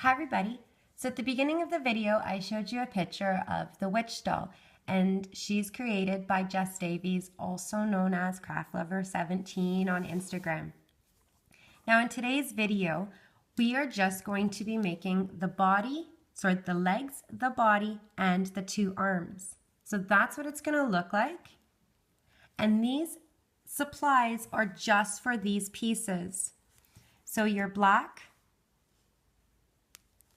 Hi everybody. So at the beginning of the video I showed you a picture of the witch doll, and she's created by Jess Davies, also known as CraftLover17 on Instagram. Now in today's video we are just going to be making the legs, the body, and the two arms. So that's what it's going to look like. And these supplies are just for these pieces. So your black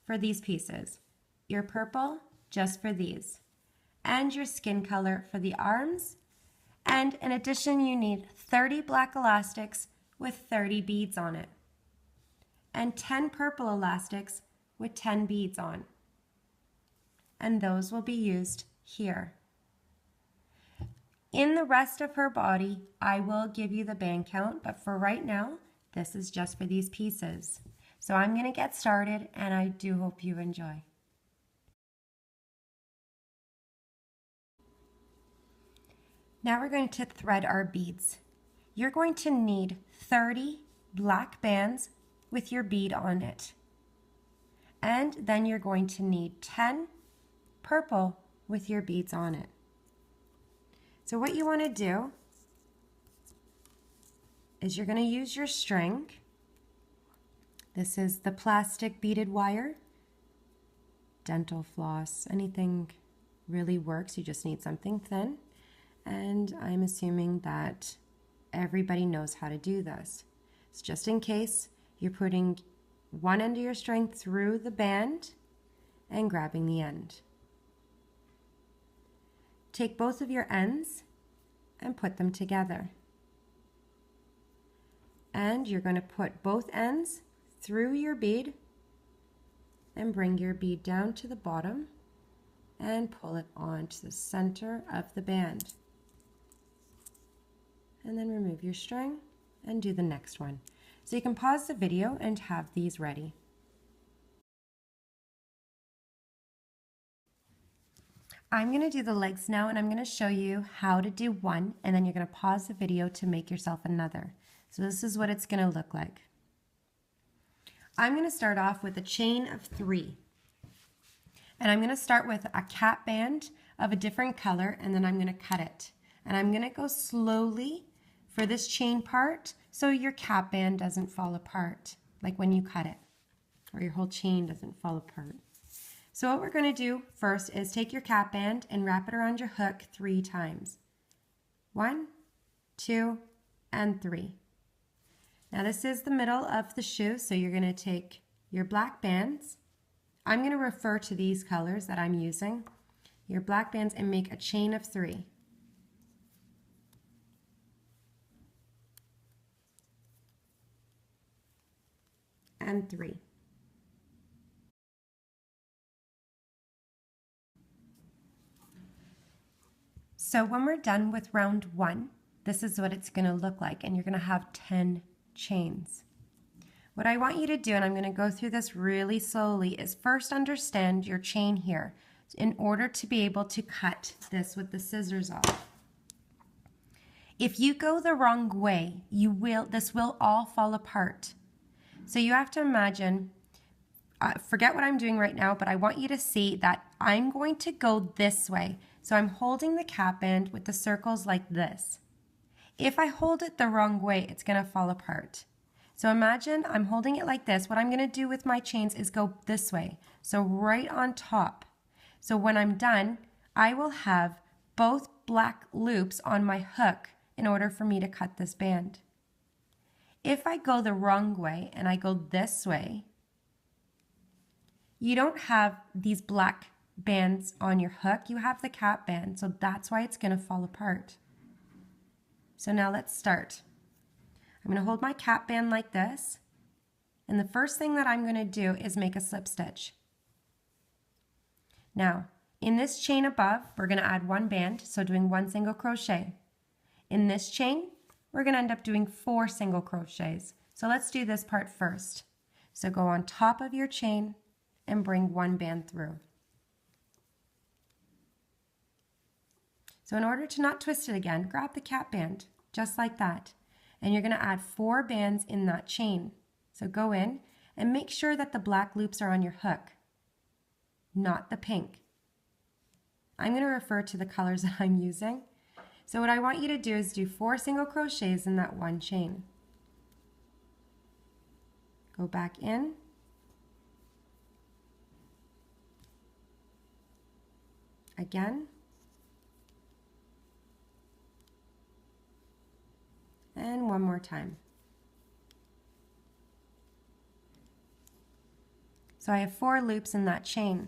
for these pieces, your purple just for these, and your skin color for the arms. And in addition, you need 30 black elastics with 30 beads on it, and 10 purple elastics with 10 beads on. And those will be used here. In the rest of her body, I will give you the band count, but for right now, this is just for these pieces. So I'm going to get started, and I do hope you enjoy. Now we're going to thread our beads. You're going to need 30 black bands with your bead on it. And then you're going to need 10 purple with your beads on it. So what you want to do is you're going to use your string. This is the plastic beaded wire, dental floss, anything really works. You just need something thin. And I'm assuming that everybody knows how to do this. So just in case, you're putting one end of your string through the band and grabbing the end. Take both of your ends and put them together. And you're going to put both ends through your bead and bring your bead down to the bottom and pull it onto the center of the band. And then remove your string and do the next one. So you can pause the video and have these ready. I'm going to do the legs now, and I'm going to show you how to do one, and then you're going to pause the video to make yourself another. So this is what it's going to look like. I'm going to start off with a chain of 3. And I'm going to start with a cap band of a different color, and then I'm going to cut it. And I'm going to go slowly for this chain part so your cap band doesn't fall apart, like when you cut it, or your whole chain doesn't fall apart. So what we're going to do first is take your cap band and wrap it around your hook 3 times. 1, 2, and 3. Now this is the middle of the shoe, so you're going to take your black bands. I'm going to refer to these colors that I'm using. Your black bands, and make a chain of 3. And 3. So when we're done with round 1, this is what it's going to look like, and you're going to have 10 chains. What I want you to do, and I'm going to go through this really slowly, is first understand your chain here in order to be able to cut this with the scissors off. If you go the wrong way, this will all fall apart. So you have to imagine, forget what I'm doing right now, but I want you to see that I'm going to go this way. So I'm holding the cap band with the circles like this. If I hold it the wrong way, it's going to fall apart. So imagine I'm holding it like this. What I'm going to do with my chains is go this way, so right on top. So when I'm done, I will have both black loops on my hook in order for me to cut this band. If I go the wrong way and I go this way, you don't have these black bands on your hook, you have the cap band, so that's why it's going to fall apart. So now let's start. I'm going to hold my cap band like this, and the first thing that I'm going to do is make a slip stitch. Now, in this chain above, we're going to add 1 band, so doing 1 single crochet. In this chain, we're going to end up doing 4 single crochets. So let's do this part first. So go on top of your chain and bring 1 band through. So in order to not twist it again, grab the cap band, just like that. And you're going to add 4 bands in that chain. So go in and make sure that the black loops are on your hook, not the pink. I'm going to refer to the colors that I'm using. So what I want you to do is do 4 single crochets in that one chain. Go back in. Again. And one more time. So I have 4 loops in that chain.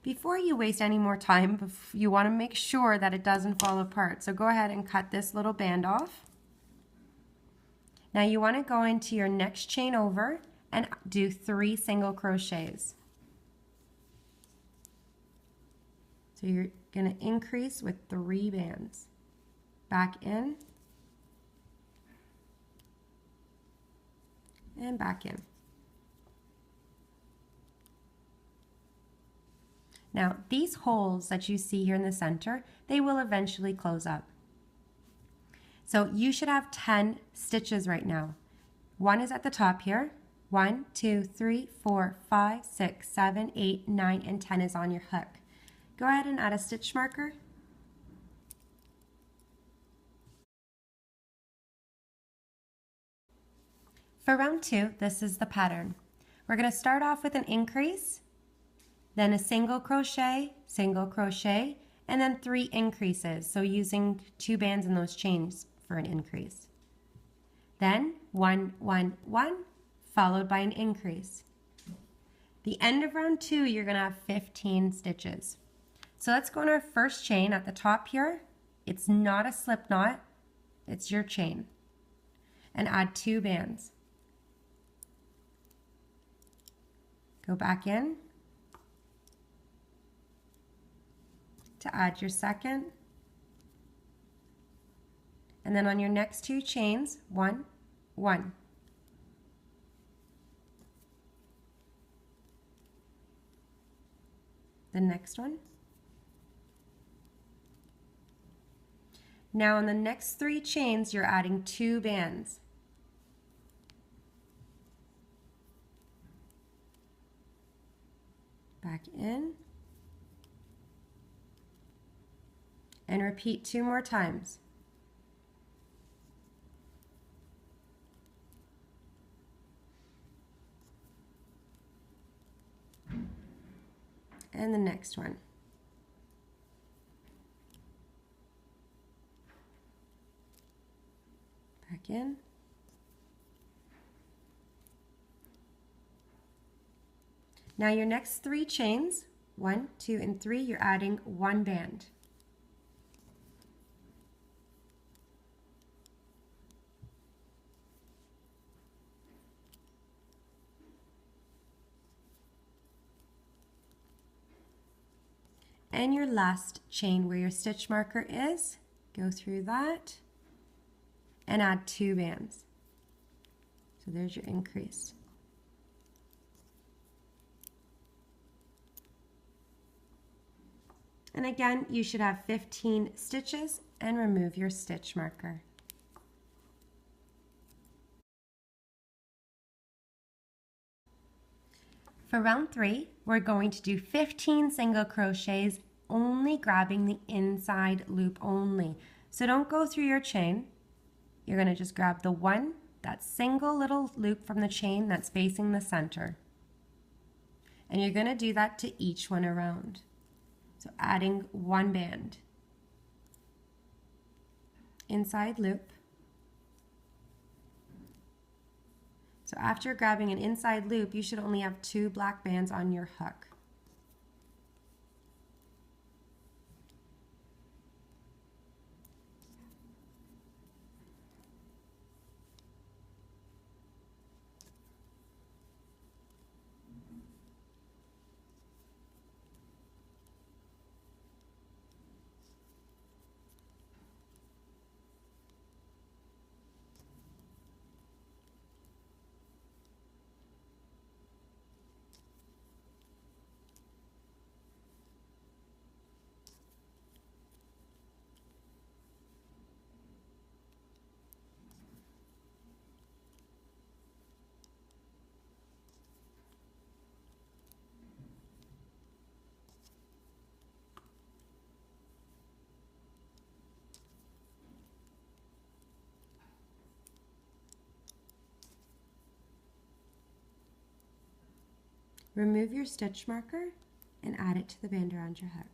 Before you waste any more time, you want to make sure that it doesn't fall apart. So go ahead and cut this little band off. Now you want to go into your next chain over and do 3 single crochets. So you're going to increase with 3 bands. Back in and back in. Now, these holes that you see here in the center, they will eventually close up. So you should have 10 stitches right now. 1 is at the top here. 1, 2, 3, 4, 5, 6, 7, 8, 9, and 10 is on your hook. Go ahead and add a stitch marker. For round 2, this is the pattern. We're going to start off with an increase, then a single crochet, and then 3 increases. So using 2 bands in those chains for an increase. Then 1, 1, 1, followed by an increase. The end of round 2, you're going to have 15 stitches. So let's go in our first chain at the top here. It's not a slip knot, it's your chain. And add 2 bands. Go back in to add your second. And then on your next 2 chains, 1, 1. The next one. Now on the next 3 chains, you're adding 2 bands. Back in. And repeat 2 more times. And the next one. Back in. Now your next 3 chains, 1, 2, and 3, you're adding 1 band. And your last chain where your stitch marker is, go through that and add 2 bands. So there's your increase. And again, you should have 15 stitches and remove your stitch marker. For round 3, we're going to do 15 single crochets, only grabbing the inside loop only. So don't go through your chain. You're going to just grab the one, that single little loop from the chain that's facing the center. And you're going to do that to each one around. So adding 1 band. Inside loop. So after grabbing an inside loop, you should only have 2 black bands on your hook. remove your stitch marker and add it to the band around your hook.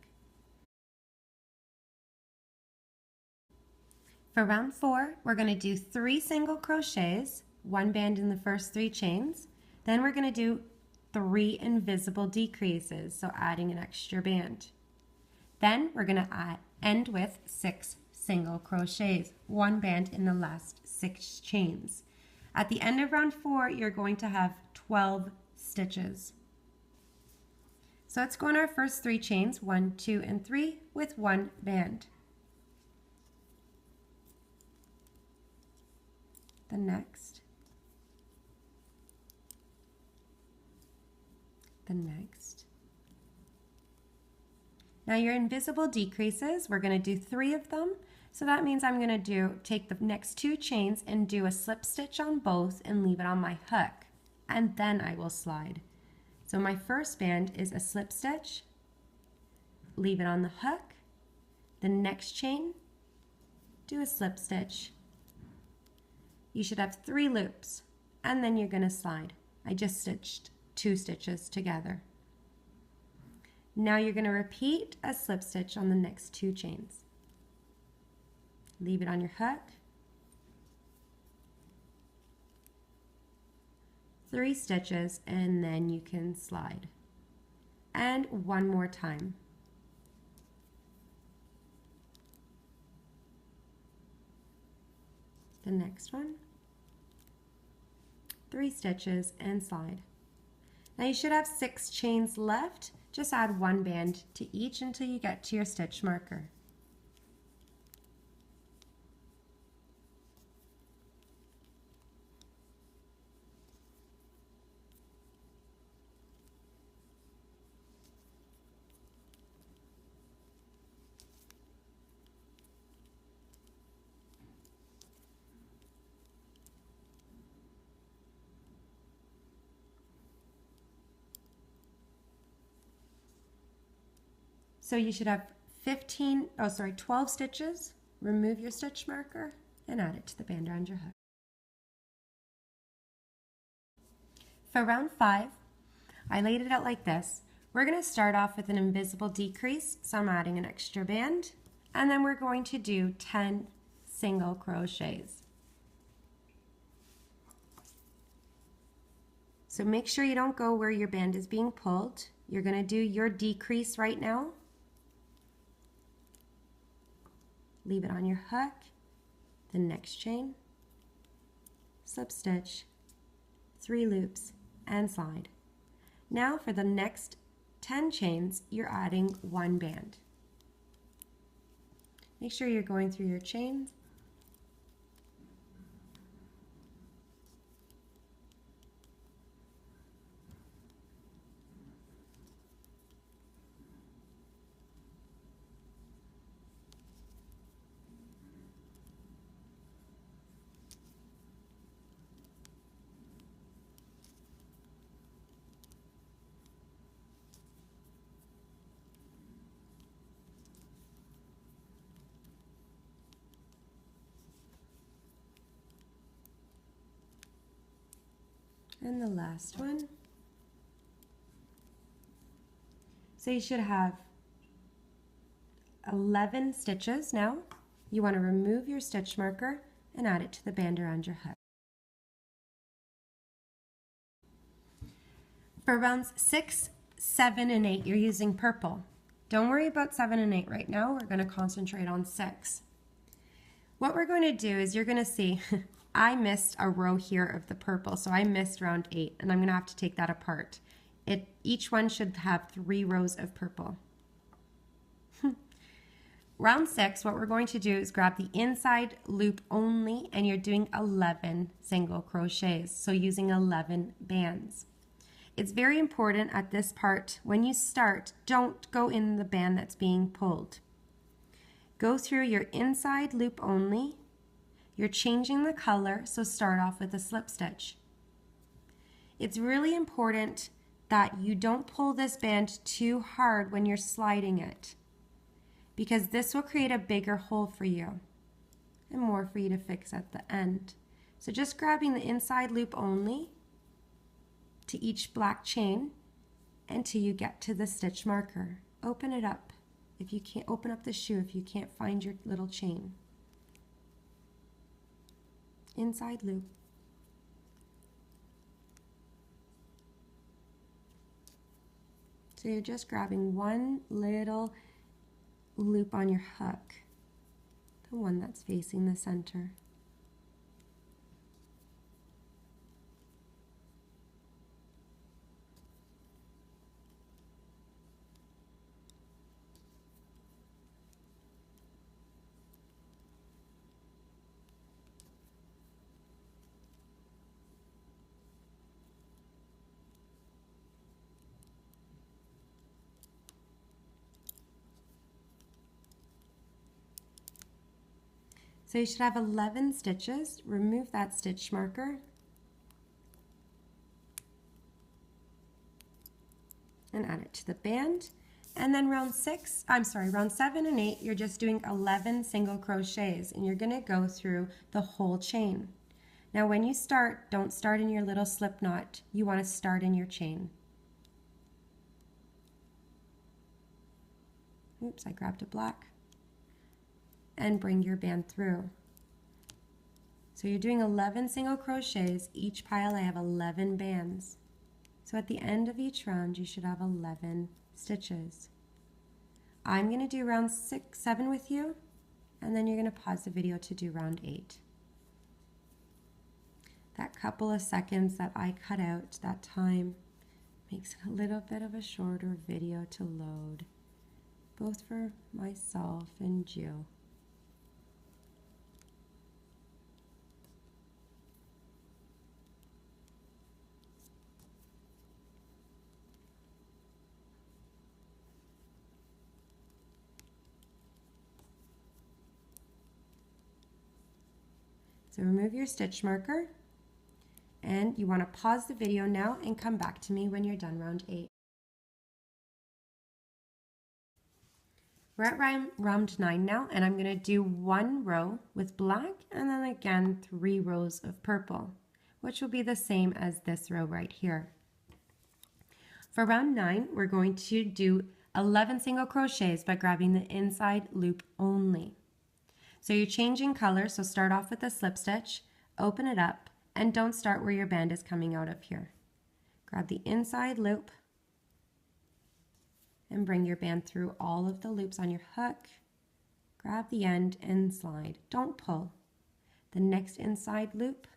For round 4, we're going to do 3 single crochets, 1 band in the first 3 chains. Then we're going to do 3 invisible decreases, so adding an extra band. Then we're going to end with 6 single crochets, 1 band in the last 6 chains. At the end of round 4, you're going to have 12 stitches. So let's go in our first 3 chains, 1, 2, and 3, with 1 band. The next, the next. Now your invisible decreases, we're going to do 3 of them. So that means I'm going to take the next 2 chains and do a slip stitch on both and leave it on my hook. And then I will slide. So my first band is a slip stitch, leave it on the hook. The next chain, do a slip stitch. You should have 3 loops, and then you're going to slide. I just stitched 2 stitches together. Now you're going to repeat a slip stitch on the next 2 chains. Leave it on your hook. 3 stitches, and then you can slide. And one more time. The next one. 3 stitches and slide. Now you should have 6 chains left. Just add 1 band to each until you get to your stitch marker. So you should have 12 stitches, remove your stitch marker, and add it to the band around your hook. For round 5, I laid it out like this. We're going to start off with an invisible decrease, so I'm adding an extra band, and then we're going to do 10 single crochets. So make sure you don't go where your band is being pulled. You're going to do your decrease right now. Leave it on your hook, the next chain, slip stitch, 3 loops, and slide. Now for the next 10 chains, you're adding 1 band. Make sure you're going through your chains. And the last one. So you should have 11 stitches now. You want to remove your stitch marker and add it to the band around your hook. For rounds 6, 7, and 8, you're using purple. Don't worry about 7 and 8 right now. We're going to concentrate on 6. What we're going to do is you're going to see I missed a row here of the purple, so I missed round 8, and I'm going to have to take that apart. Each one should have 3 rows of purple. Round 6, what we're going to do is grab the inside loop only, and you're doing 11 single crochets, so using 11 bands. It's very important at this part, when you start, don't go in the band that's being pulled. Go through your inside loop only. You're changing the color, so start off with a slip stitch. It's really important that you don't pull this band too hard when you're sliding it, because this will create a bigger hole for you and more for you to fix at the end. So just grabbing the inside loop only to each black chain until you get to the stitch marker. Open it up. If you can't open up the shoe, if you can't find your little chain. Inside loop. So you're just grabbing one little loop on your hook, the one that's facing the center. So you should have 11 stitches. Remove that stitch marker and add it to the band. And then round 7 and 8, you're just doing 11 single crochets, and you're gonna go through the whole chain. Now when you start, don't start in your little slip knot. You wanna start in your chain. Oops, I grabbed a black. And bring your band through. So you're doing 11 single crochets. Each pile I have 11 bands. So at the end of each round you should have 11 stitches. I'm going to do round 7 with you, and then you're going to pause the video to do round 8. That couple of seconds that I cut out, that time, makes it a little bit of a shorter video to load, both for myself and Jill. So remove your stitch marker, and you want to pause the video now and come back to me when you're done round 8. We're at round 9 now, and I'm going to do 1 row with black and then again 3 rows of purple, which will be the same as this row right here. For round 9, we're going to do 11 single crochets by grabbing the inside loop only. So you're changing color, so start off with a slip stitch, open it up, and don't start where your band is coming out of here. Grab the inside loop and bring your band through all of the loops on your hook. Grab the end and slide. Don't pull. The next inside loop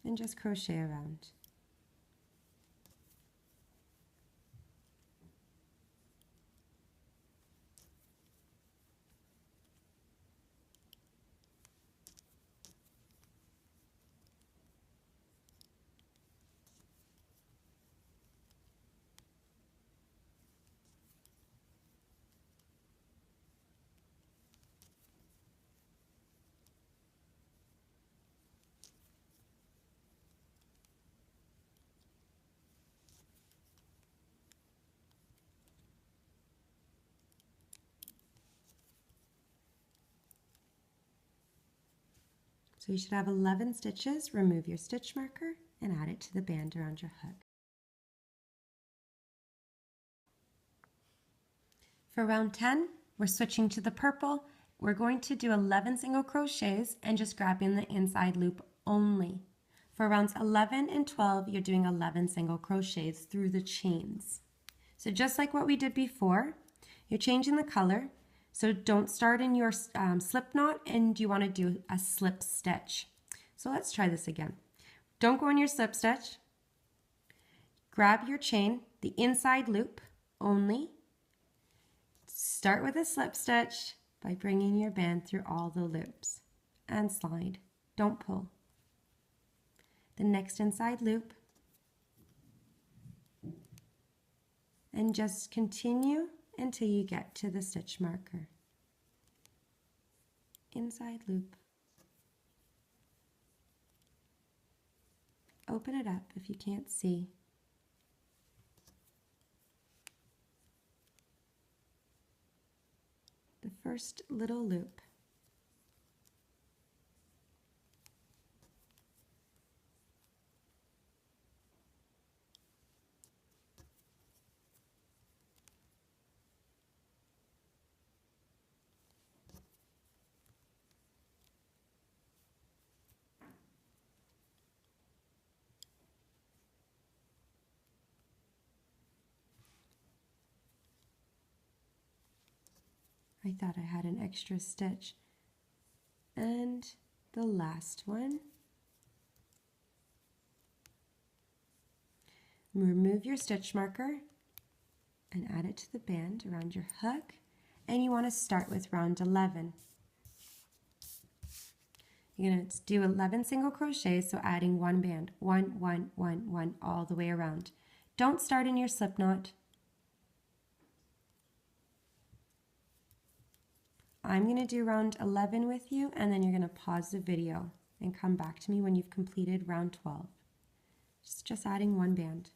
and just crochet around. So you should have 11 stitches. Remove your stitch marker and add it to the band around your hook. For round 10, we're switching to the purple. We're going to do 11 single crochets and just grabbing the inside loop only. For rounds 11 and 12, you're doing 11 single crochets through the chains. So just like what we did before, you're changing the color. So don't start in your slip knot, and you want to do a slip stitch. So let's try this again. Don't go in your slip stitch. Grab your chain, the inside loop only. Start with a slip stitch by bringing your band through all the loops and slide. Don't pull. The next inside loop, and just continue until you get to the stitch marker. Inside loop. Open it up if you can't see. The first little loop. I thought I had an extra stitch. And the last one. Remove your stitch marker and add it to the band around your hook. And you want to start with round 11. You're going to do 11 single crochets, so adding one band, 1, 1, 1, 1, all the way around. Don't start in your slip knot. I'm going to do round 11 with you, and then you're going to pause the video and come back to me when you've completed round 12. Just adding one band.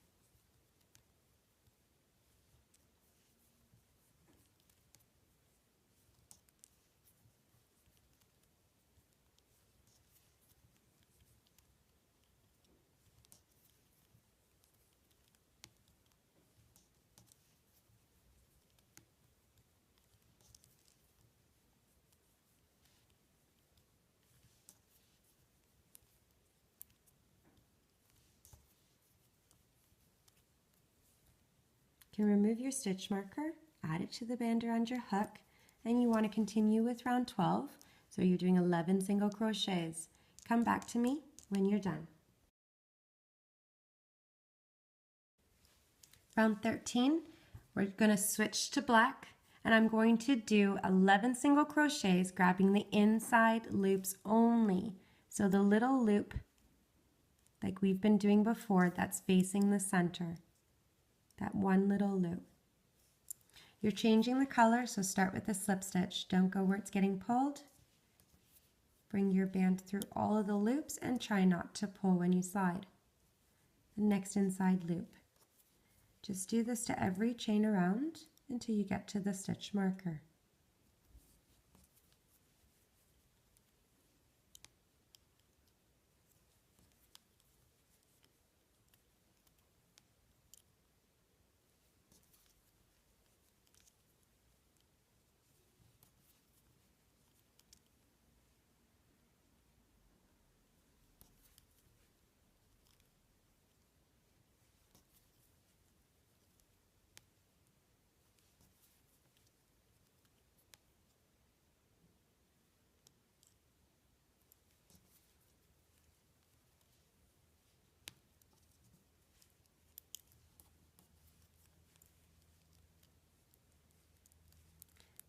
You can remove your stitch marker, add it to the band around your hook, and you want to continue with round 12. So you're doing 11 single crochets. Come back to me when you're done. Round 13, we're going to switch to black, and I'm going to do 11 single crochets, grabbing the inside loops only. So the little loop, like we've been doing before, that's facing the center. That one little loop. You're changing the color, so start with a slip stitch. Don't go where it's getting pulled. Bring your band through all of the loops and try not to pull when you slide. The next inside loop. Just do this to every chain around until you get to the stitch marker.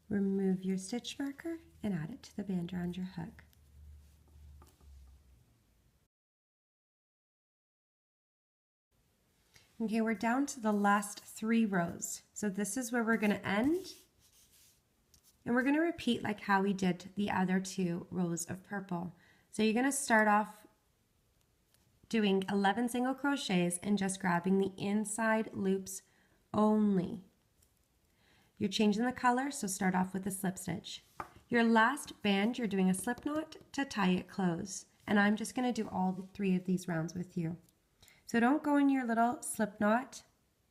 Remove your stitch marker and add it to the band around your hook. Okay, we're down to the last 3 rows. So this is where we're going to end. And we're going to repeat like how we did the other 2 rows of purple. So you're going to start off doing 11 single crochets and just grabbing the inside loops only. You're changing the color, so start off with a slip stitch. Your last band, you're doing a slip knot to tie it close. And I'm just going to do all 3 of these rounds with you. So don't go in your little slip knot.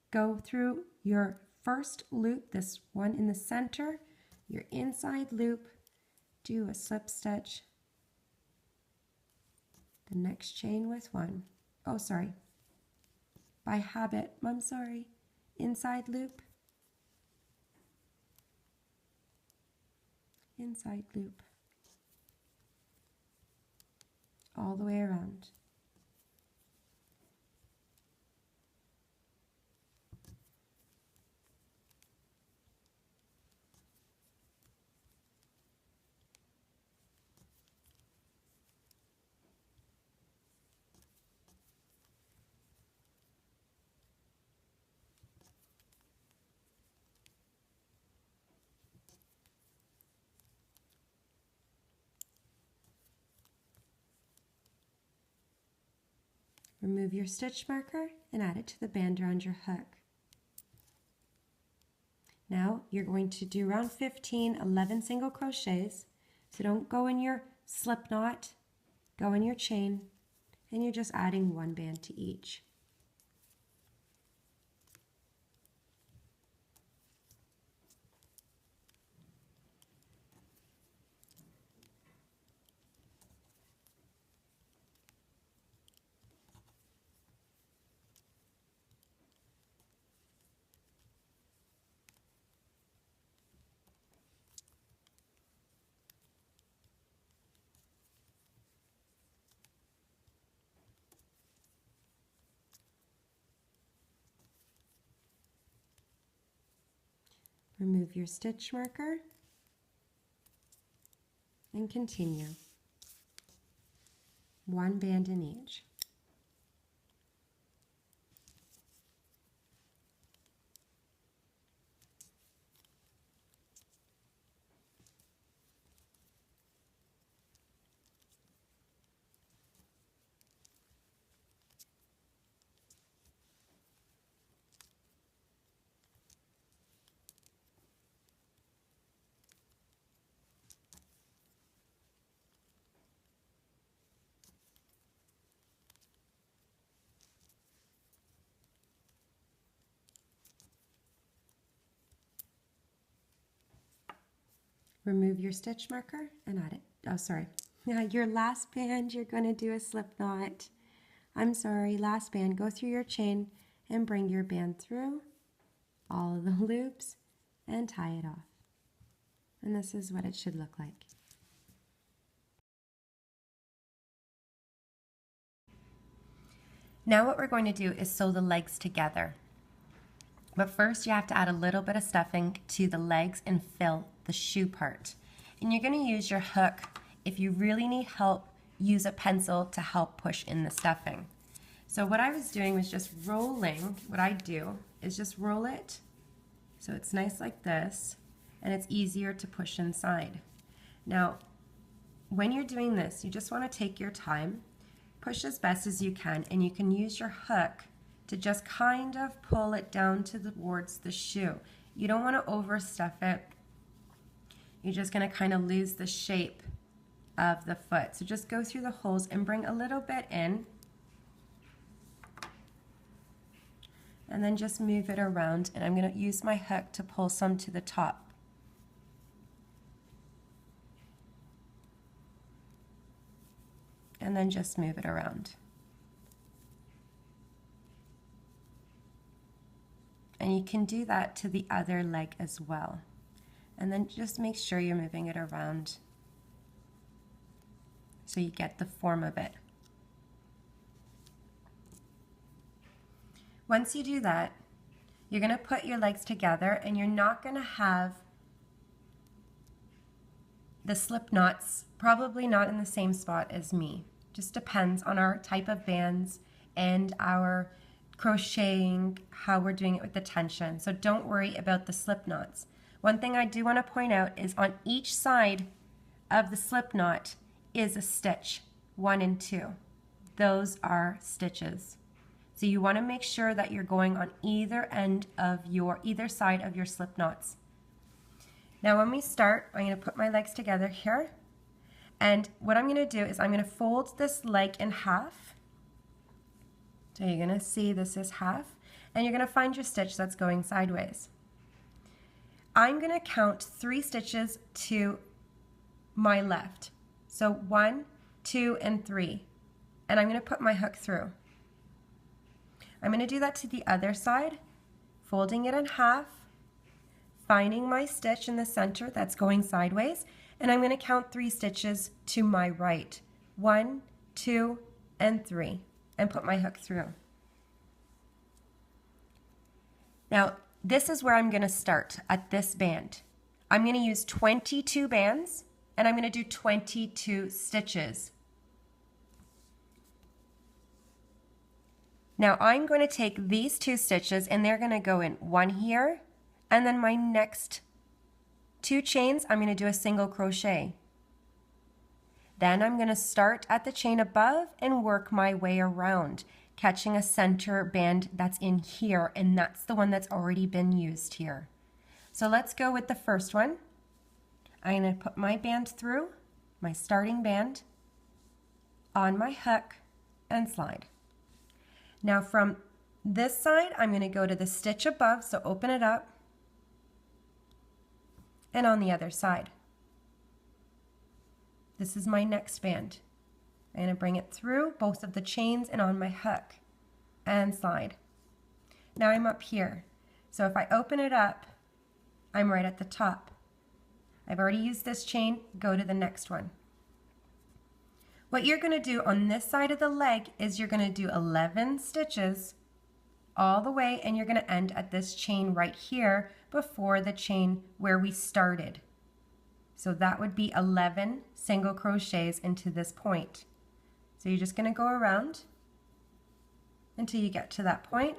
Go through your first loop, this one in the center, your inside loop, do a slip stitch, the next chain with 1. Oh, sorry. By habit, I'm sorry. Inside loop, inside loop, all the way around. Remove your stitch marker and add it to the band around your hook. Now you're going to do round 15, 11 single crochets. So don't go in your slip knot, go in your chain, and you're just adding 1 band to each. Remove your stitch marker and continue. One band in each. Remove your stitch marker and add it. Oh, sorry. Now your last band, you're going to do a slip knot. I'm sorry, last band. Go through your chain and bring your band through all of the loops and tie it off. And this is what it should look like. Now what we're going to do is sew the legs together. But first you have to add a little bit of stuffing to the legs and fill the shoe part. And you're going to use your hook. If you really need help, use a pencil to help push in the stuffing. So what I was doing was just rolling. What I do is just roll it so it's nice like this, and it's easier to push inside. Now, when you're doing this, you just want to take your time, push as best as you can, and you can use your hook to just kind of pull it down towards the shoe. You don't want to overstuff it. You're just going to kind of lose the shape of the foot. So just go through the holes and bring a little bit in. And then just move it around, and I'm going to use my hook to pull some to the top. And then just move it around. And you can do that to the other leg as well. And then just make sure you're moving it around so you get the form of it. Once you do that, you're going to put your legs together, and you're not going to have the slip knots, probably not in the same spot as me. Just depends on our type of bands and our crocheting, how we're doing it with the tension. So don't worry about the slip knots. One thing I do want to point out is on each side of the slip knot is a stitch, 1 and 2. Those are stitches. So you want to make sure that you're going on either side of your slip knots. Now when we start, I'm going to put my legs together here, and what I'm going to do is I'm going to fold this leg in half. So you're going to see this is half, and you're going to find your stitch that's going sideways. I'm going to count 3 stitches to my left. So 1, 2, and 3. And I'm going to put my hook through. I'm going to do that to the other side, folding it in half, finding my stitch in the center that's going sideways, and I'm going to count 3 stitches to my right. 1, 2, and 3, and put my hook through. Now, this is where I'm going to start at this band. I'm going to use 22 bands, and I'm going to do 22 stitches. Now I'm going to take these 2 stitches, and they're going to go in one here, and then my next 2 chains I'm going to do a single crochet. Then I'm going to start at the chain above and work my way around, catching a center band that's in here, and that's the one that's already been used here. So let's go with the first one. I'm going to put my band through, my starting band, on my hook, and slide. Now from this side, I'm going to go to the stitch above, so open it up, and on the other side. This is my next band. I'm going to bring it through both of the chains and on my hook, and slide. Now I'm up here. So if I open it up, I'm right at the top. I've already used this chain, go to the next one. What you're going to do on this side of the leg is you're going to do 11 stitches all the way, and you're going to end at this chain right here before the chain where we started. So that would be 11 single crochets into this point. So you're just going to go around until you get to that point.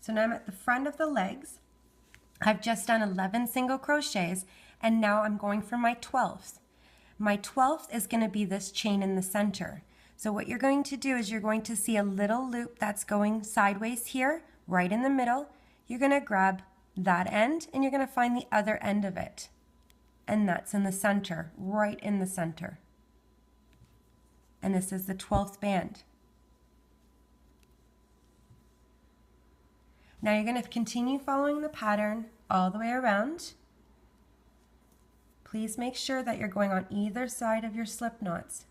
So now I'm at the front of the legs. I've just done 11 single crochets, and now I'm going for my 12th. My 12th is going to be this chain in the center. So what you're going to do is you're going to see a little loop that's going sideways here, right in the middle. You're going to grab that end and you're going to find the other end of it. And that's in the center, right in the center. And this is the 12th band. Now you're going to continue following the pattern all the way around. Please make sure that you're going on either side of your slip knots.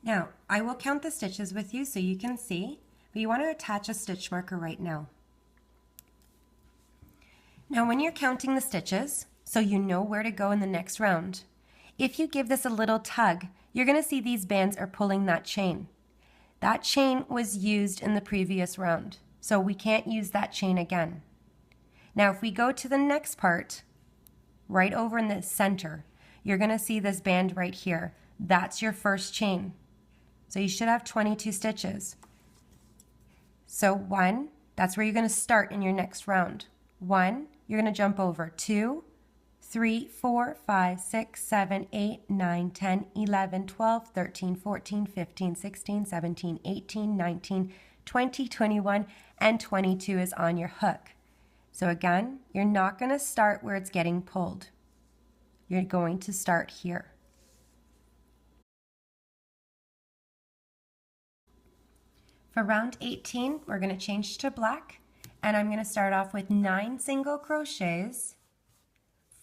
Now, I will count the stitches with you so you can see, but you want to attach a stitch marker right now. Now, when you're counting the stitches, so you know where to go in the next round, if you give this a little tug, you're going to see these bands are pulling that chain. That chain was used in the previous round, so we can't use that chain again. Now, if we go to the next part, right over in the center, you're going to see this band right here. That's your first chain. So you should have 22 stitches. So 1, that's where you're going to start in your next round. 1, you're going to jump over. 2, 3, 4, 5, 6, 7, 8, 9, 10, 11, 12, 13, 14, 15, 16, 17, 18, 19, 20, 21, and 22 is on your hook. So again, you're not going to start where it's getting pulled. You're going to start here. For round 18, we're going to change to black, and I'm going to start off with 9 single crochets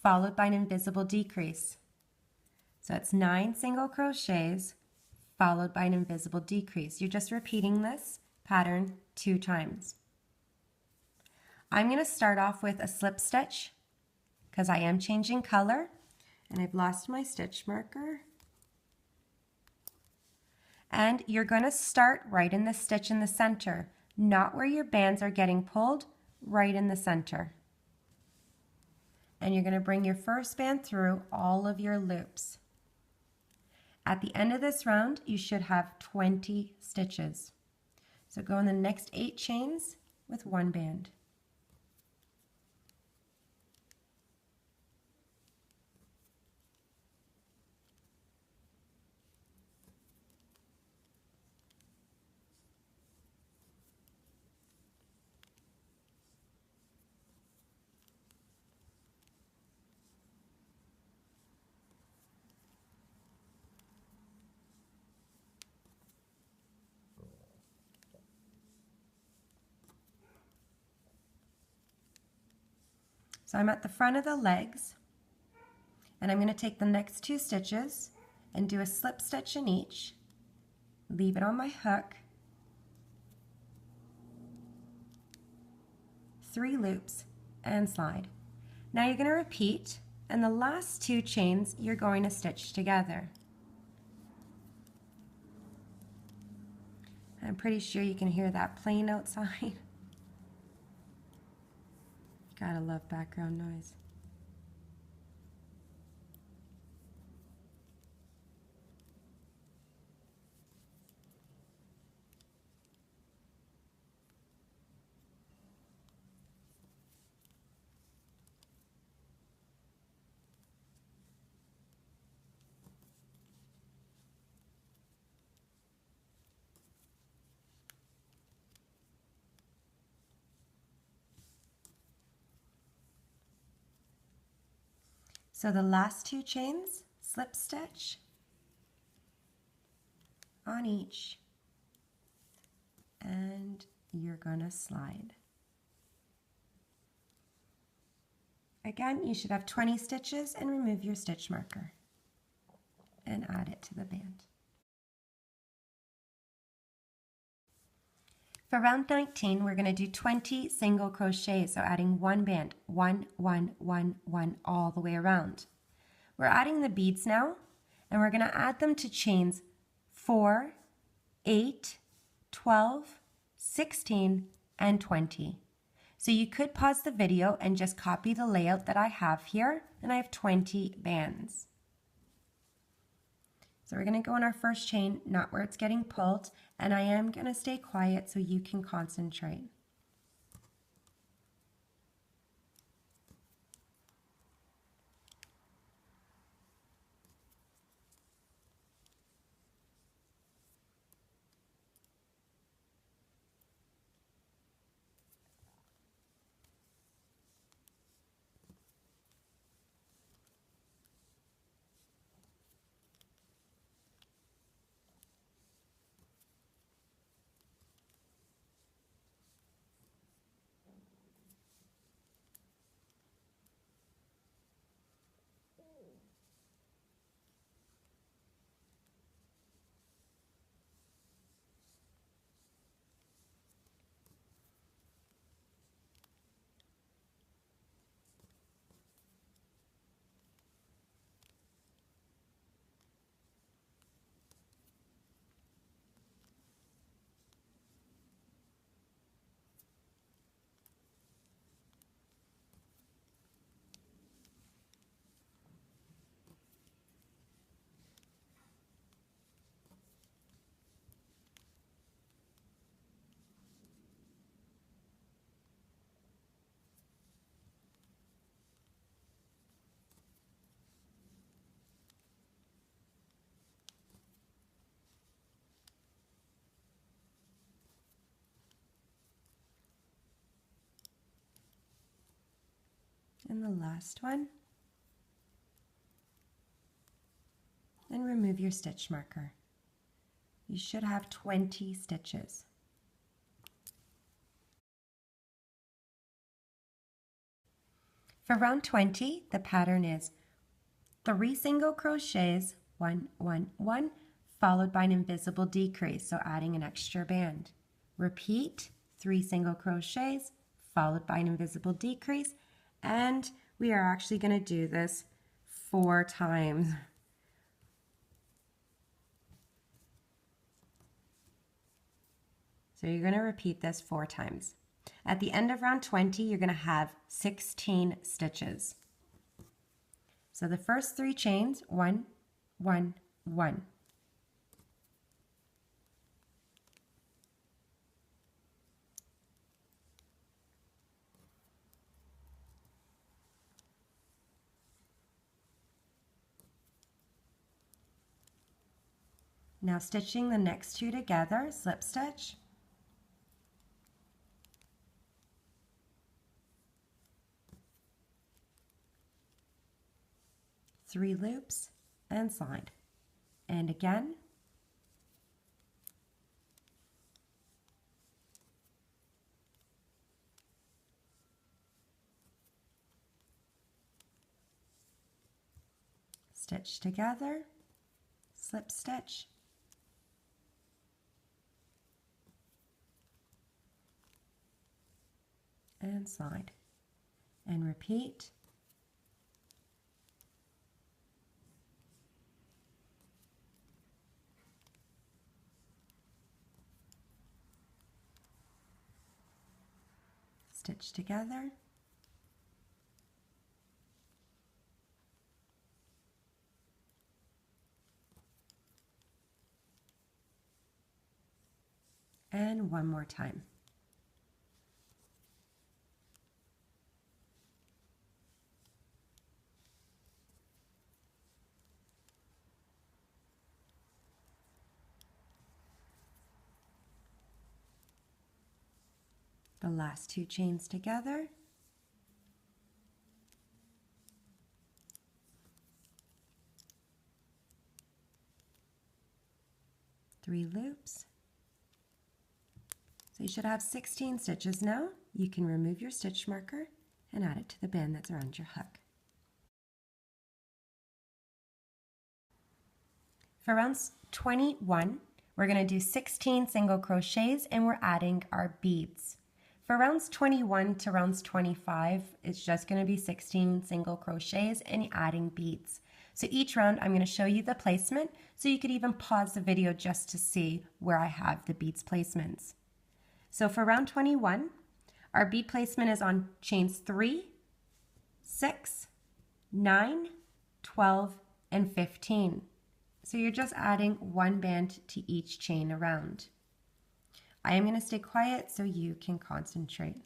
followed by an invisible decrease. So it's 9 single crochets followed by an invisible decrease. You're just repeating this pattern 2 times. I'm going to start off with a slip stitch because I am changing color, and I've lost my stitch marker. And you're going to start right in the stitch in the center, not where your bands are getting pulled, right in the center. And you're going to bring your first band through all of your loops. At the end of this round, you should have 20 stitches. So go in the next 8 chains with 1 band. So I'm at the front of the legs, and I'm going to take the next 2 stitches and do a slip stitch in each, leave it on my hook, 3 loops, and slide. Now you're going to repeat, and the last 2 chains you're going to stitch together. I'm pretty sure you can hear that plane outside. Gotta love background noise. So the last 2 chains, slip stitch on each, and you're gonna slide. Again, you should have 20 stitches, and remove your stitch marker and add it to the band. For round 19, we're going to do 20 single crochets, so adding 1 band, 1, 1, 1, 1, all the way around. We're adding the beads now, and we're going to add them to chains 4, 8, 12, 16, and 20. So you could pause the video and just copy the layout that I have here, and I have 20 bands. So we're going to go in our first chain, not where it's getting pulled, and I am going to stay quiet so you can concentrate. And the last one, and remove your stitch marker. You should have 20 stitches. For round 20, the pattern is 3 single crochets, 1, 1, 1, followed by an invisible decrease, so adding an extra band. Repeat, 3 single crochets, followed by an invisible decrease, and we are actually going to do this 4 times. So you're going to repeat this 4 times. At the end of round 20, you're going to have 16 stitches. So the first 3 chains, 1, 1, 1. Now stitching the next 2 together, slip stitch, three loops, and slide. And again, stitch together, slip stitch, and slide, and repeat stitch together. And one more time. The last 2 chains together. Three loops. So you should have 16 stitches now. You can remove your stitch marker and add it to the band that's around your hook. For round 21, we're going to do 16 single crochets and we're adding our beads. For rounds 21 to rounds 25, it's just going to be 16 single crochets and adding beads. So each round I'm going to show you the placement, so you could even pause the video just to see where I have the beads placements. So for round 21, our bead placement is on chains 3, 6, 9, 12, and 15. So you're just adding one band to each chain around. I am going to stay quiet so you can concentrate.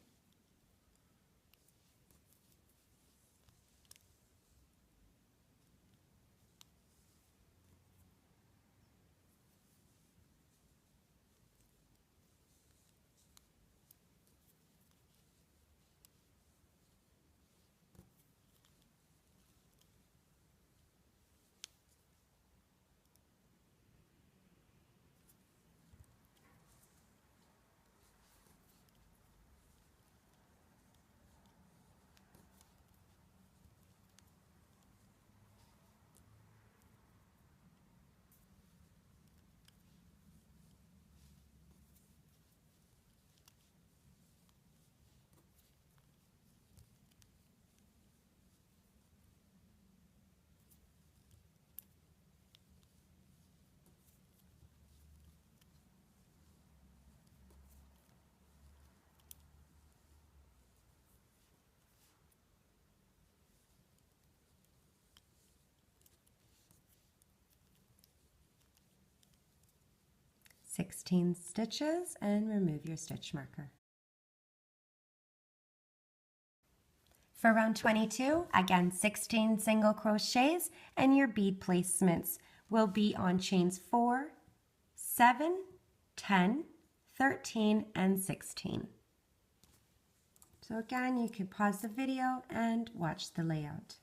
"16 stitches and remove your stitch marker. For round 22, again 16 single crochets and your bead placements will be on chains 4, 7, 10, 13, and 16. So again, you could pause the video and watch the layout.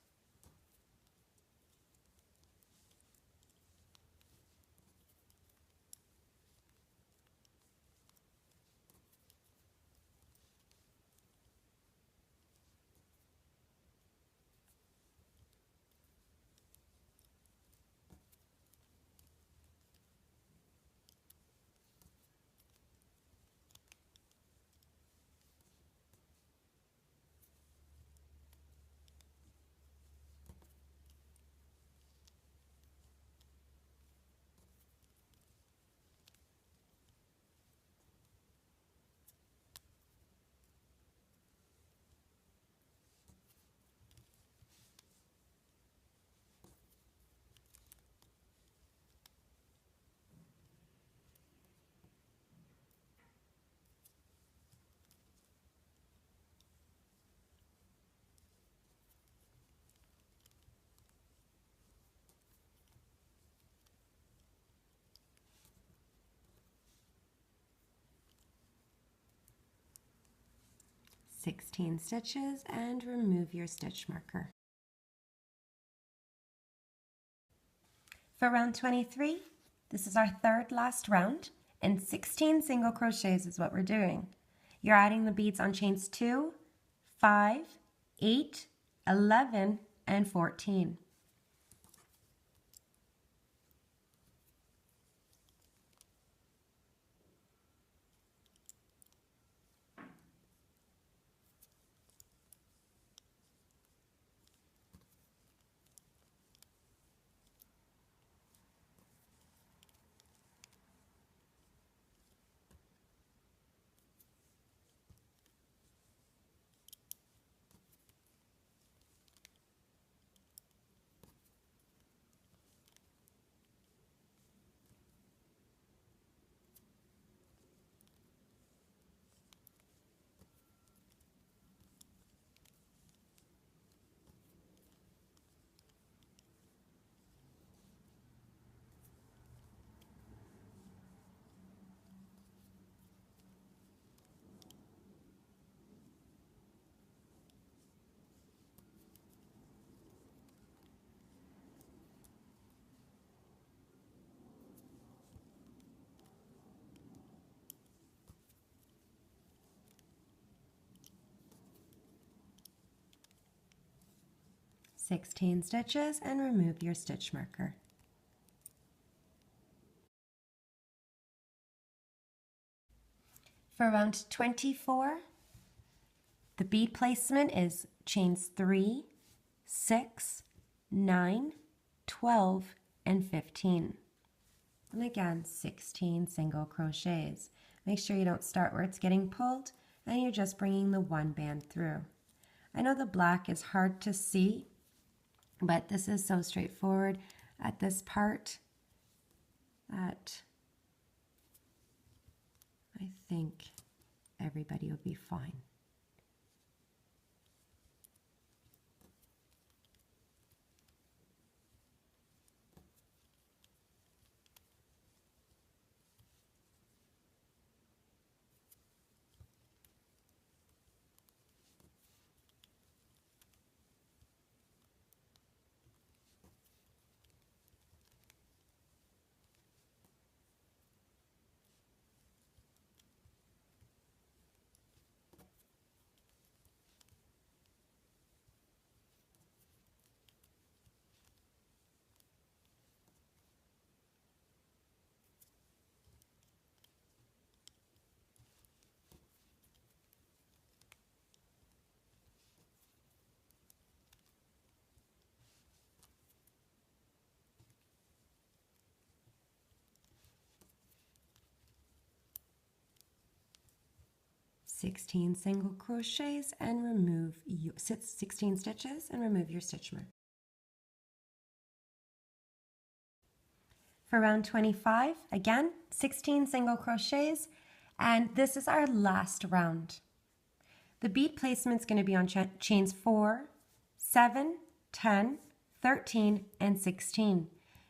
"16 stitches and remove your stitch marker. For round 23, this is our third last round, and 16 single crochets is what we're doing. You're adding the beads on chains 2, 5, 8, 11, and 14. 16 stitches and remove your stitch marker. For round 24, the bead placement is chains 3, 6, 9, 12, and 15. And again, 16 single crochets. Make sure you don't start where it's getting pulled and you're just bringing the one band through. I know the black is hard to see, but this is so straightforward at this part that I think everybody will be fine. Sixteen single crochets and remove 16 stitches and remove your stitch mark. For round 25, again, 16 single crochets, and this is our last round. The bead placement is going to be on chains 4, 7, 10, 13, and 16.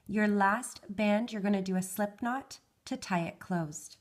Your last band, you're going to do a slip knot to tie it closed.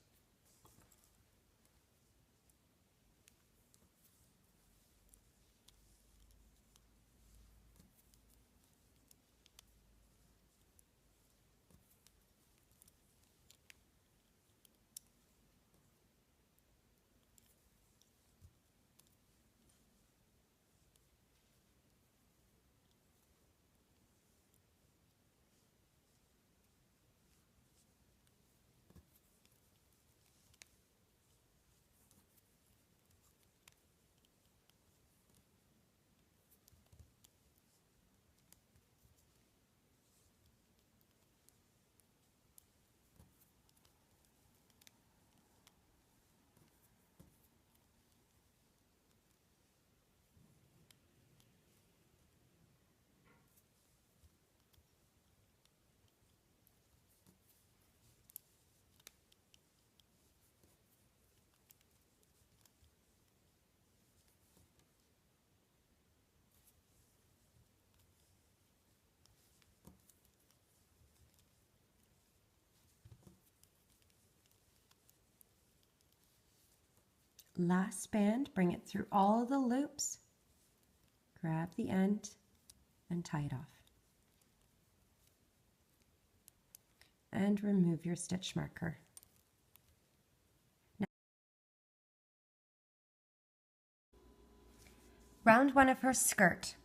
Last band, bring it through all the loops, grab the end and tie it off. And remove your stitch marker. Now, round one of her skirt.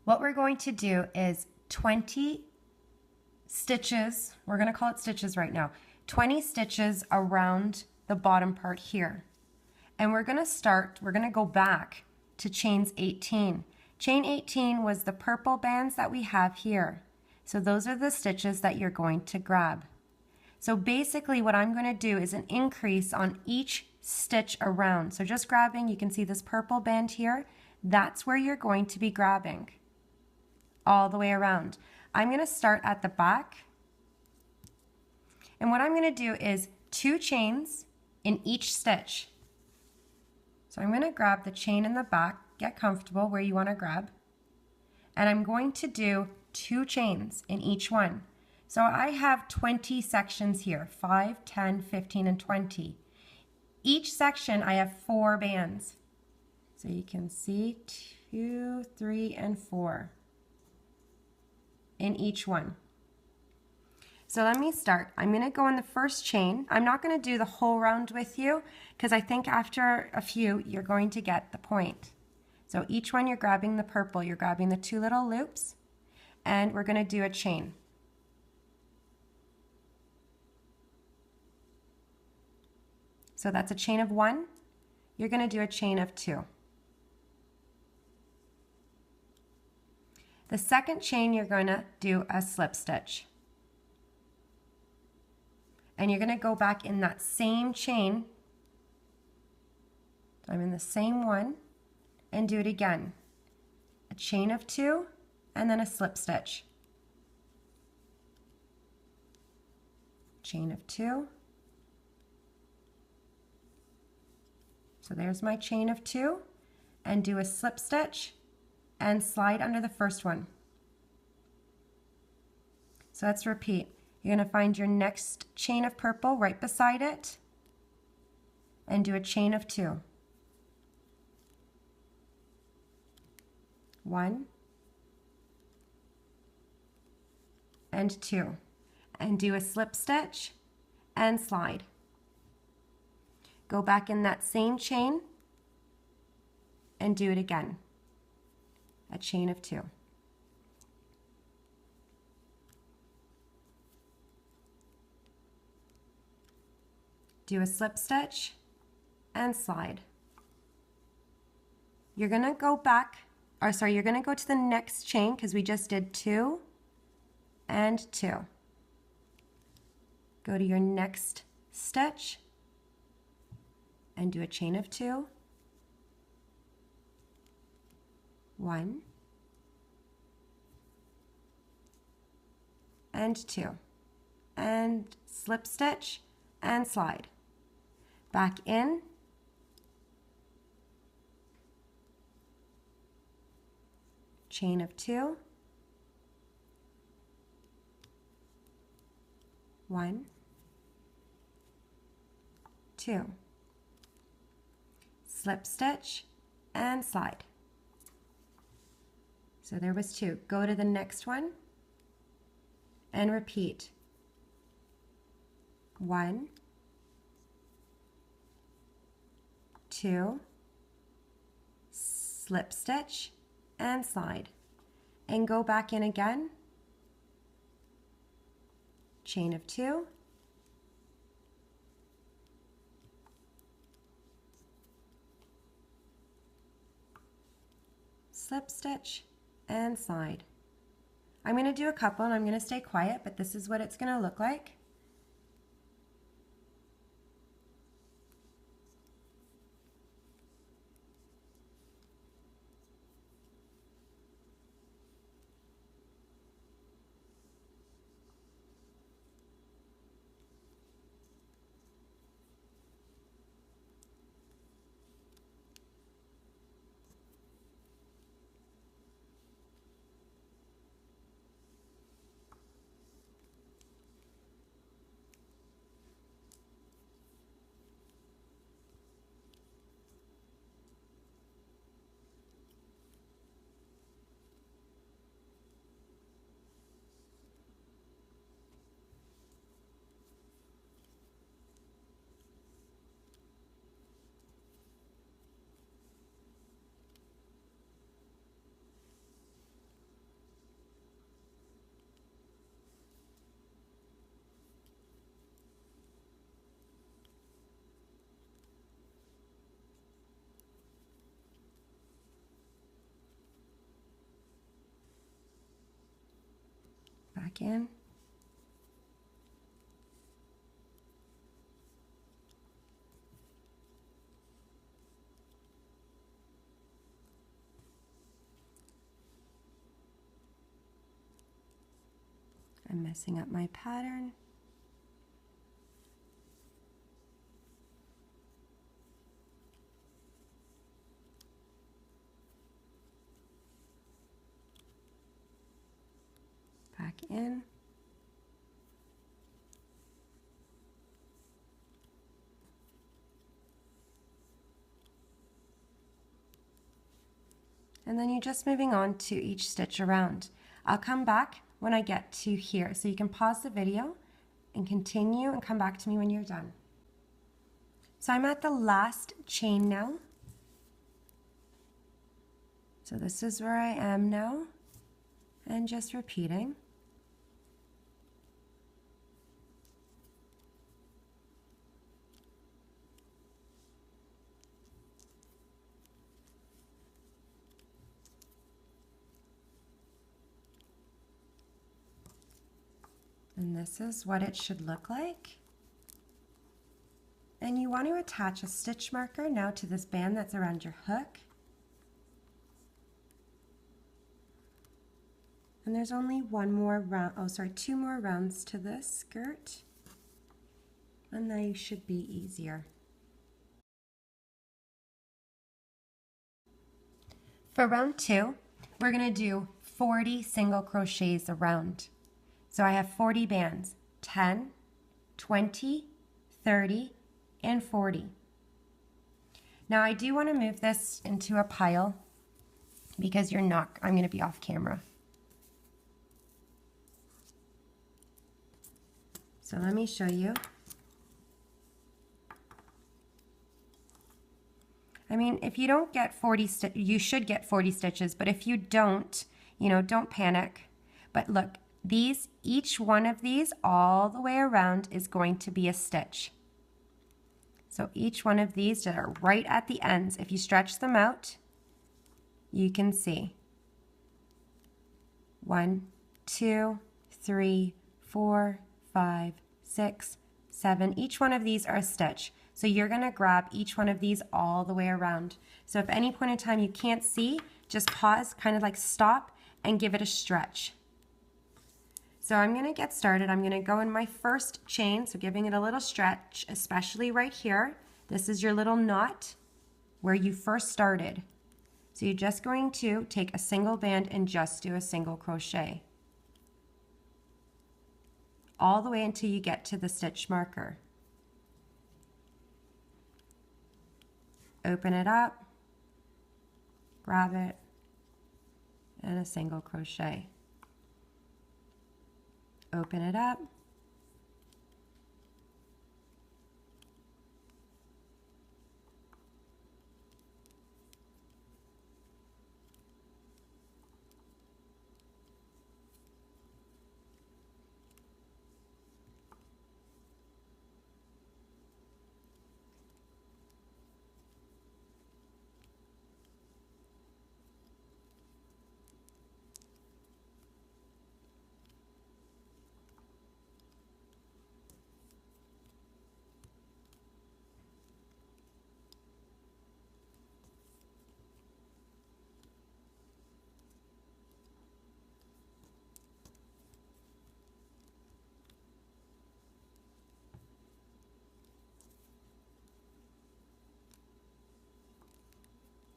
What we're going to do is 20 stitches, we're going to call it stitches right now, 20 stitches around the bottom part here. And we're going to go back to chains 18. Chain 18 was the purple bands that we have here. So those are the stitches that you're going to grab. So basically what I'm going to do is an increase on each stitch around. So just grabbing, you can see this purple band here. That's where you're going to be grabbing all the way around. I'm going to start at the back. And what I'm going to do is 2 chains in each stitch. So I'm going to grab the chain in the back, get comfortable where you want to grab, and I'm going to do 2 chains in each one. So I have 20 sections here, 5, 10, 15, and 20. Each section I have 4 bands. So you can see 2, 3, and 4 in each one. So let me start. I'm going to go in the first chain. I'm not going to do the whole round with you because I think after a few you're going to get the point. So each one you're grabbing the purple, you're grabbing the 2 little loops, and we're going to do a chain. So that's a chain of 1. You're going to do a chain of 2. The second chain, you're going to do a slip stitch. And you're going to go back in that same chain. I'm in the same one, and do it again. A chain of 2 and then a slip stitch. Chain of 2. So there's my chain of 2, and do a slip stitch and slide under the first one. So let's repeat. You're going to find your next chain of purple right beside it and do a chain of 2. 1 and 2, and do a slip stitch and slide. Go back in that same chain and do it again. A chain of 2. Do a slip stitch and slide. You're going to go back, or sorry, you're going to go to the next chain because we just did 2 and 2. Go to your next stitch and do a chain of 2. 1 and 2, and slip stitch and slide. Back in, chain of 2, 1, 2, slip stitch and slide. So there was 2. Go to the next one and repeat. 1, 2, slip stitch and slide, and go back in again, chain of 2, slip stitch and slide. I'm going to do a couple and I'm going to stay quiet, but this is what it's going to look like. Back in. I'm messing up my pattern. Back in. And then you're just moving on to each stitch around. I'll come back when I get to here, so you can pause the video and continue and come back to me when you're done. So I'm at the last chain now. So this is where I am now, and just repeating. And this is what it should look like. And you want to attach a stitch marker now to this band that's around your hook. And there's only one more round, two more rounds to this skirt. And they should be easier. For round 2, we're going to do 40 single crochets around. So I have 40 bands, 10, 20, 30, and 40. Now I do want to move this into a pile because I'm going to be off camera. So let me show you. I mean, if you don't get 40 you should get 40 stitches, but if you don't, don't panic. But look, each one of these all the way around is going to be a stitch. So each one of these that are right at the ends, if you stretch them out, you can see 1, 2, 3, 4, 5, 6, 7. Each one of these are a stitch. So you're going to grab each one of these all the way around. So if at any point in time you can't see, just pause, kind of like stop, and give it a stretch. So I'm going to get started. I'm going to go in my first chain, so giving it a little stretch, especially right here. This is your little knot where you first started. So you're just going to take a single band and just do a single crochet all the way until you get to the stitch marker. Open it up, grab it, and a single crochet. Open it up,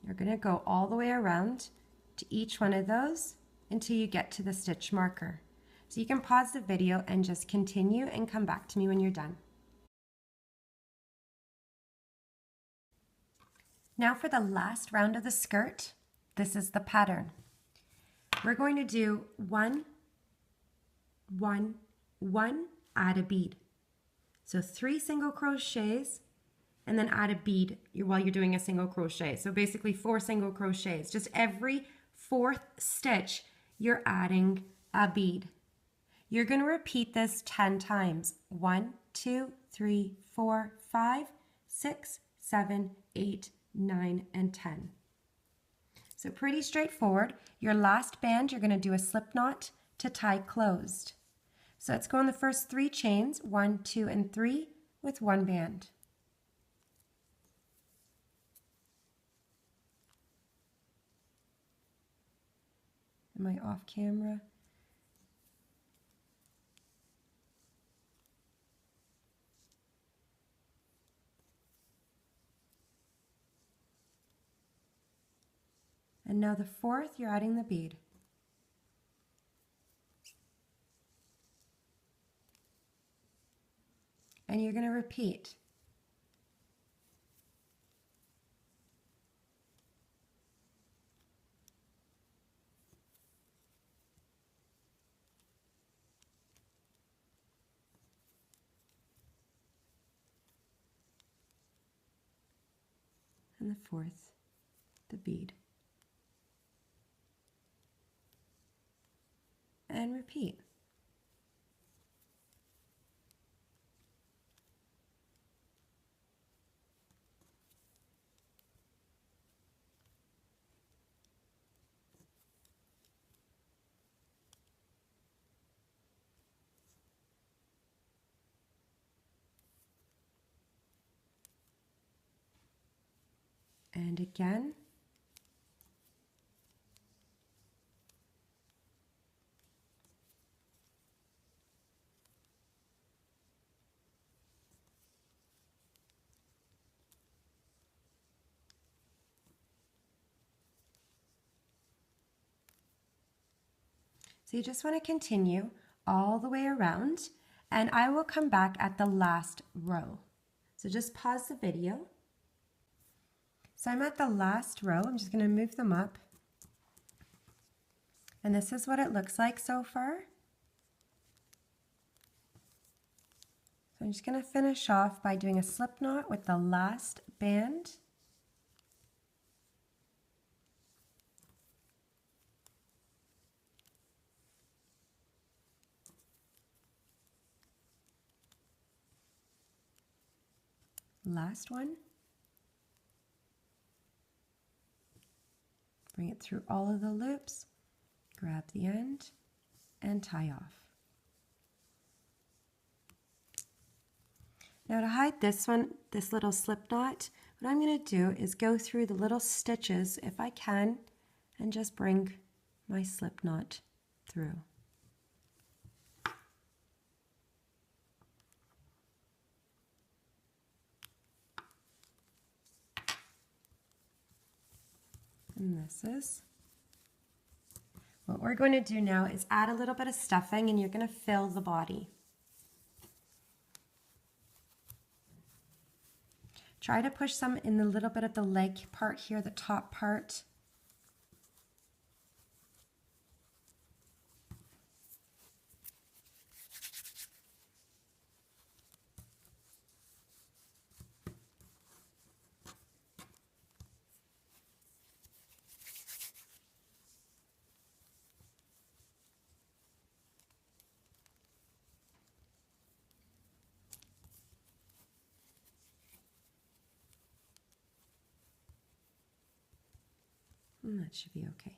you're going to go all the way around to each one of those until you get to the stitch marker. So you can pause the video and just continue and come back to me when you're done. Now for the last round of the skirt, this is the pattern. We're going to do 1, 1, 1, add a bead. So 3 single crochets, and then add a bead while you're doing a single crochet. So basically 4 single crochets. Just every 4th stitch, you're adding a bead. You're going to repeat this 10 times. 1, 2, 3, 4, 5, 6, 7, 8, 9, and 10. So pretty straightforward. Your last band, you're going to do a slip knot to tie closed. So let's go in the first 3 chains, 1, 2, and 3, with 1 band. Am I off camera? And now the 4th, you're adding the bead. And you're going to repeat. And the 4th, the bead. and repeat. And again. So you just want to continue all the way around, and I will come back at the last row. So just pause the video. So I'm at the last row. I'm just going to move them up. And this is what it looks like so far. So I'm just going to finish off by doing a slip knot with the last band. Last one. Bring it through all of the loops, grab the end, and tie off. Now to hide this one, this little slip knot, what I'm going to do is go through the little stitches if I can, and just bring my slip knot through. And this is what we're going to do now is add a little bit of stuffing, and you're going to fill the body. Try to push some in the little bit of the leg part here, the top part. And that should be okay.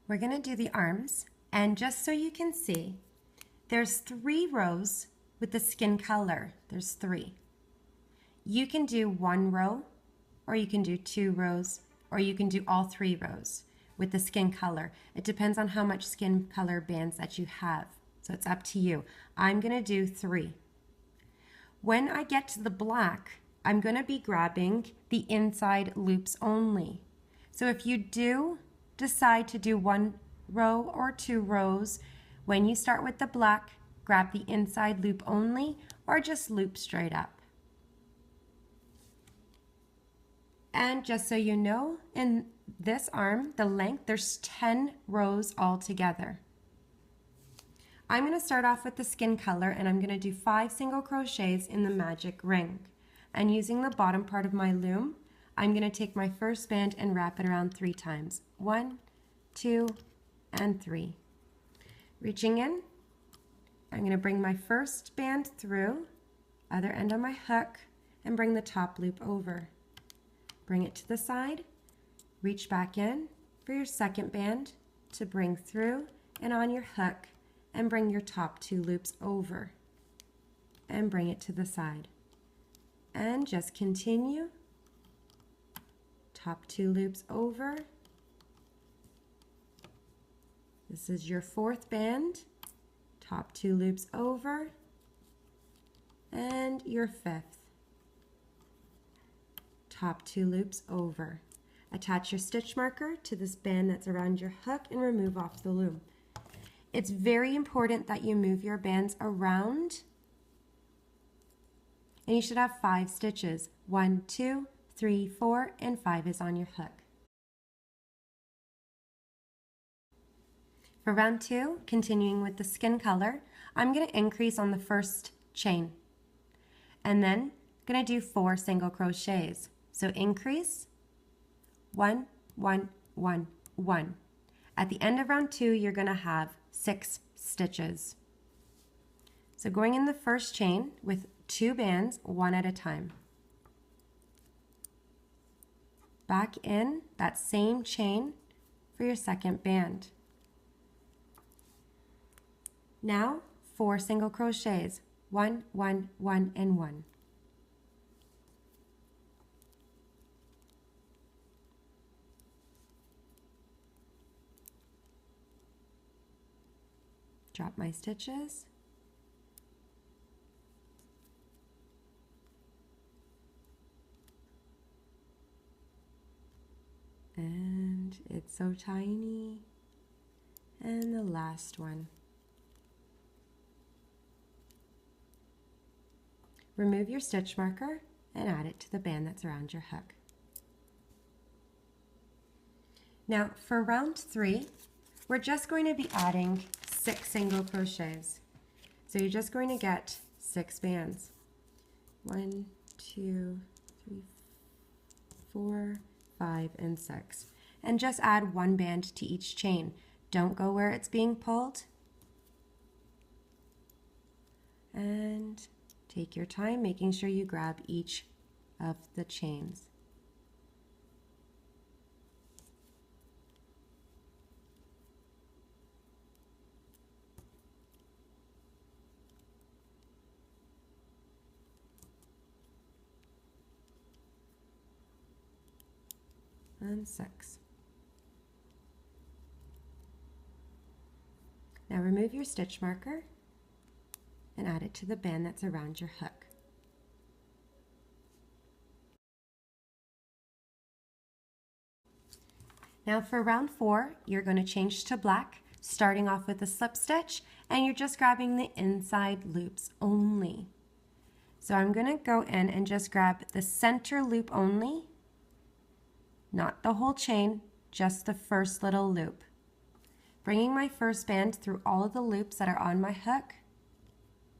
We're going to do the arms, and just so you can see, there's 3 rows with the skin color. There's 3. You can do 1 row, or you can do 2 rows, or you can do all 3 rows with the skin color. It depends on how much skin color bands that you have, so it's up to you. I'm going to do 3. When I get to the black, I'm going to be grabbing the inside loops only. So if you do decide to do 1 row or 2 rows, when you start with the black, grab the inside loop only, or just loop straight up. And just so you know, in this arm, the length, there's 10 rows altogether. I'm going to start off with the skin color, and I'm going to do 5 single crochets in the magic ring. And using the bottom part of my loom, I'm going to take my first band and wrap it around 3 times. 1, 2, and 3. Reaching in, I'm going to bring my first band through, other end on my hook, and bring the top loop over. Bring it to the side, reach back in for your second band to bring through and on your hook, and bring your top 2 loops over and bring it to the side. And just continue. Top 2 loops over. This is your 4th band. Top 2 loops over. And your 5th. Top 2 loops over. Attach your stitch marker to this band that's around your hook and remove off the loom. It's very important that you move your bands around, and you should have 5 stitches. 1, 2, 3, 4, and 5 is on your hook. For round 2, continuing with the skin color, I'm going to increase on the first chain, and then I'm going to do 4 single crochets. So increase, 1, 1, 1, 1. At the end of round 2, you're going to have 6 stitches. So going in the first chain with 2 bands, one at a time. Back in that same chain for your second band. Now 4 single crochets, 1, 1, 1, and 1. Drop my stitches. And it's so tiny. And the last one. Remove your stitch marker and add it to the band that's around your hook. Now for round 3, we're just going to be adding 6 single crochets. So you're just going to get 6 bands. 1, 2, 3, 4, 5, and 6. And just add 1 band to each chain. Don't go where it's being pulled. And take your time, making sure you grab each of the chains. And 6. Now remove your stitch marker and add it to the band that's around your hook. Now for round 4, you're going to change to black, starting off with a slip stitch, and you're just grabbing the inside loops only. So I'm going to go in and just grab the center loop only, not the whole chain, just the first little loop. Bringing my first band through all of the loops that are on my hook,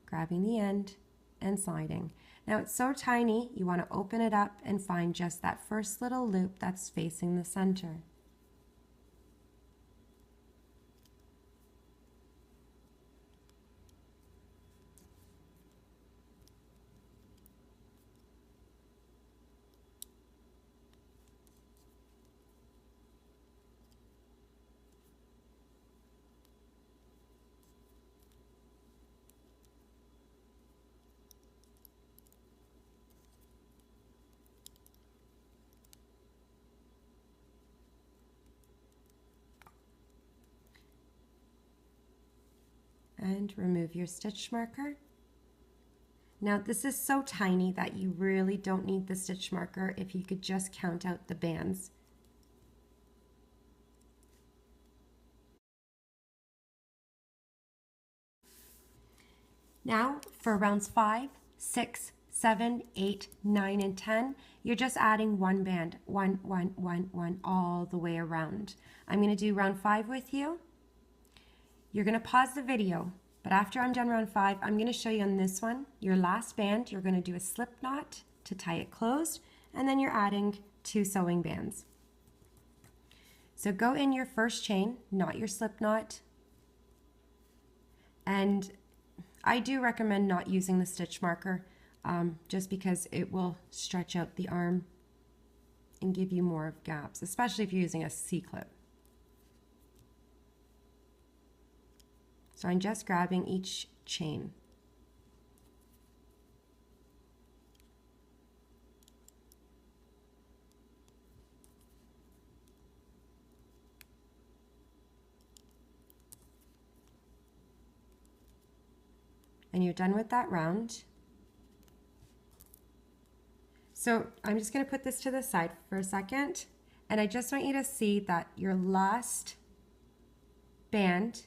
grabbing the end and sliding. Now it's so tiny, you want to open it up and find just that first little loop that's facing the center. And remove your stitch marker. Now this is so tiny that you really don't need the stitch marker if you could just count out the bands. Now for rounds 5, 6, 7, 8, 9, and 10, you're just adding 1 band, 1, 1, 1, 1, all the way around. I'm going to do round 5 with you. You're going to pause the video, but after I'm done round 5, I'm going to show you on this one, your last band, you're going to do a slip knot to tie it closed, and then you're adding 2 sewing bands. So go in your first chain, knot your slip knot, and I do recommend not using the stitch marker just because it will stretch out the arm and give you more of gaps, especially if you're using a C-clip. So I'm just grabbing each chain. And you're done with that round. So I'm just going to put this to the side for a second, and I just want you to see that your last band,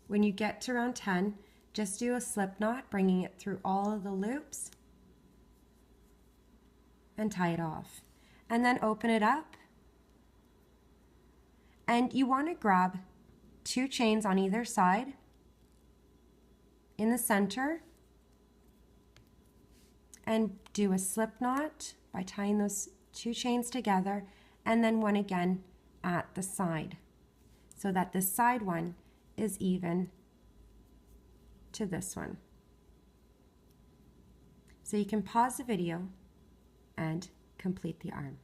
when you get to round 10, just do a slip knot, bringing it through all of the loops and tie it off. And then open it up. And you want to grab 2 chains on either side in the center and do a slip knot by tying those 2 chains together and then one again at the side, so that this side one is even to this one. So you can pause the video and complete the arm.